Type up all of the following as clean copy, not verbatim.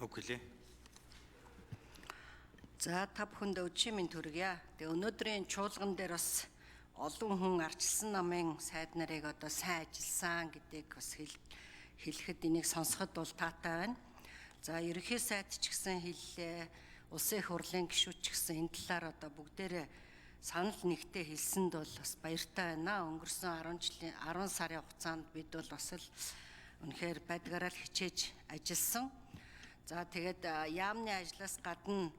Өглөө. За та бүхэнд өчигдөр минь төргийа. Тэгээ өнөөдрийн чуулган дээр бас олон хүн арчилсан намын сайд нарыг одоо сайн ажилласан гэдгийг бас хэлэхэд энийг сонсоход бол таатай байна. За ерөнхий сайд ч гэсэн хэллээ, улсын их хурлын гишүүд ч гэсэн энэ талаар одоо бүгдээрээ санал нэгтээ хэлсэнд бол бас баяртай байна. Өнгөрсөн 10 сарын хугацаанд бид бол бас л үнэхээр байдгаараа л хичээж ажилласан. За тэгээд яамны ажлаас гадна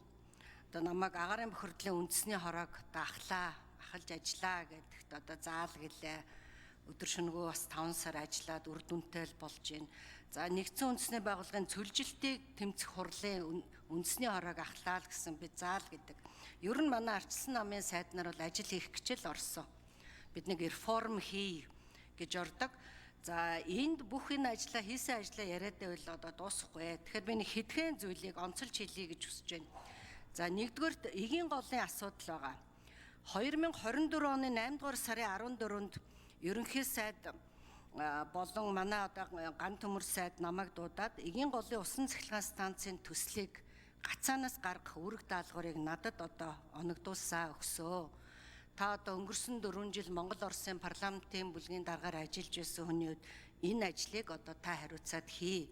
одоо намайг агаарын бохирдлын үндэсний хороог ахлаа, ахалж ажиллаа гэдэгт одоо заал гэлээ. Өдөр шөнөгөө бас 5 сар ажиллаад үр дүнтэй л болж байна. За нэгдсэн үндэсний байгууллагын цөлжилтийг тэмцэх хурлын үндэсний хороог ахлаа л гэсэн би заал гэдэг. Ер нь манай арчилсан намын сайд нар бол ажил хийх гэж л орсон. Бид нэг реформ хий гэж ордог. За энд бүх энэ ажлаа хийсэн ажлаа яриад байвал одоо дуусахгүй. Тэгэхээр би нэг хэдхэн зүйлийг онцолж хэлье гэж хүсэж байна. За нэгдүгээрт эгийн голын асуудал байгаа. 2024 оны 8 дугаар сарын 14-нд ерөнхий сайд болон манай одоо ган төмөр сайд намайг дуудаад эгийн голын усан цахилгаан станцын төслийг гацаанаас гаргах үүрэг даалгаврыг надад одоо оногдуулсан өгсөө. Та одоо өнгөрсөн 4 жил Монгол Оросын парламентын бүлгийн даргаар ажиллаж байсан хүний үед энэ ажлыг одоо та хариуцаад хий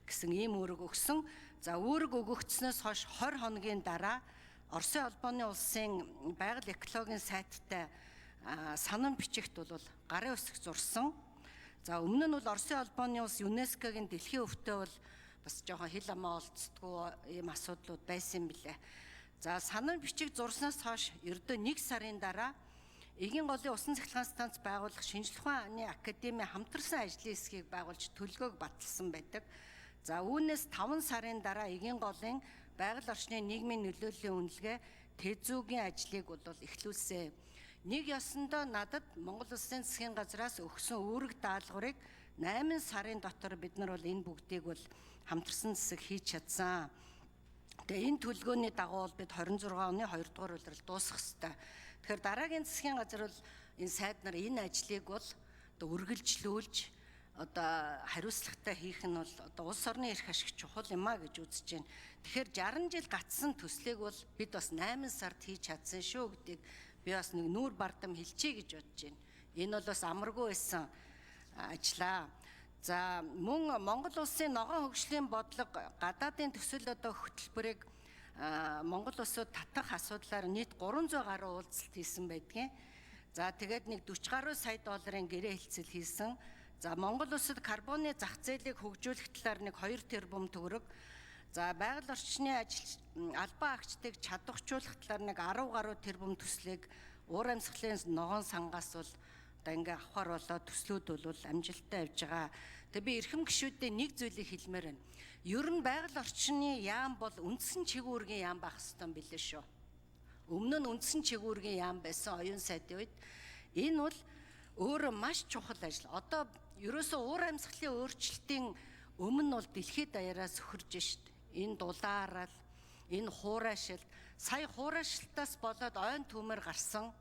гэсэн ийм үүрэг өгсөн. За үүрэг өгөгдснөөс хойш 20 хоногийн дараа Оросын албаны улсын байгаль экологийн сайттай санам бичигт бол гарын үсэг зурсан. За өмнө нь бол Оросын албаны улс ЮНЕСКОгийн дэлхийн өвтөө бол бас жоохон хил амаа олцдгүй ийм асуудлууд байсан билээ. За санам бичиг зурснаас хойш ердөө 1 сарын дараа эгийн голын усан цахилгаан станц байгуулах шинжлэх ухааны академийн хамтарсан ажлын хэсгийг байгуулж төлгөөг баталсан байдаг. За үүнээс 5 сарын дараа эгийн голын байгаль орчны нийгмийн нөлөөллийн үнэлгээ тэзүүгийн ажлыг бол эхлүүлсэн. Нэг ёсондоо надад Монгол Улсын засгийн газраас өгсөн үүрэг даалгаврыг 8 сарын дотор бид нар бол энэ бүгдийг бол хамтарсан засаг хийж чадсан. Тэгээ энэ төлгөөний дагуу бид 26 оны 2 дугаар улирал дуусгах ёстой. Тэгэхээр дараагийн засгийн газар бол энэ сайд нар энэ ажлыг бол одоо үргэлжлүүлж одоо хариуцлагатай хийх нь бол одоо улс орны эрх ашиг чухал юм а гэж үзэж байна. Тэгэхээр 60 жил гацсан төслийг бол бид бас 8 сард хийж чадсан шүү гэдгийг би бас нэг нүүр бардам хэлчихье гэж бодож байна. Энэ бол бас амаргүй байсан ажиллаа. За мөн Монгол улсын ногоон хөгжлийн бодлого гадаадын төсөл одоо хөтөлбөрийг Монгол улсууд татах асуудлаар нийт 300 гаруй уулзалт хийсэн байдгийн. За тэгээд нэг 40 гаруй сая долларын гэрээ хэлцэл хийсэн. За Монгол улсад карбоны зах зээлийг хөгжүүлэх талаар нэг 2 тэрбум төгрөг. За байгаль орчны албан агчдыг чадваржуулах талаар нэг 10 гаруй тэрбум төслийг уур амьсгалын ногоон сангаас бол одоо ингээ авахар болоо төслүүд бол амжилттай явж байгаа. Тэгээ би эрхэм гишүүдэд нэг зүйлийг хэлмээр байна. Ер нь байгаль орчны яам бол үндсэн чигүүргийн яам байх ёстой юм билээ шүү. Өмнө нь үндсэн чигүүргийн яам байсан оюун сайдын үед энэ бол өөрөө маш чухал ажил. Одоо ерөөсөө уур амьсгалын өөрчлөлтийн өмнө бол дэлхийд даяараа сөхөрж шít. Энэ дулаарал, энэ хуурайшилт, сая хуурайшилтаас болоод ойн төмөр гарсан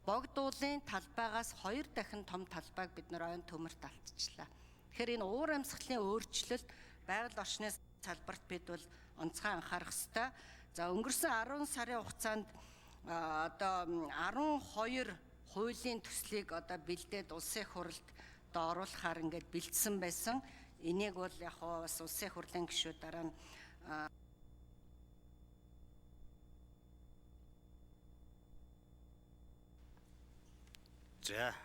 богдуулын талбайгаас 2 дахин том талбайг бид нэр ойн төмөрт алдчихлаа. Тэгэхээр энэ уур амьсгалын өөрчлөлт байгаль орчны салбарт бид бол онцгой анхаарах ёстой. За өнгөрсөн 10 сарын хугацаанд одоо 12 хуулийн төслийг одоо бэлдээд улсын их хурлд одоо оруулахаар ингээд бэлдсэн байсан. Энийг бол яг бас улсын их хурлын гишүүд дараа нь За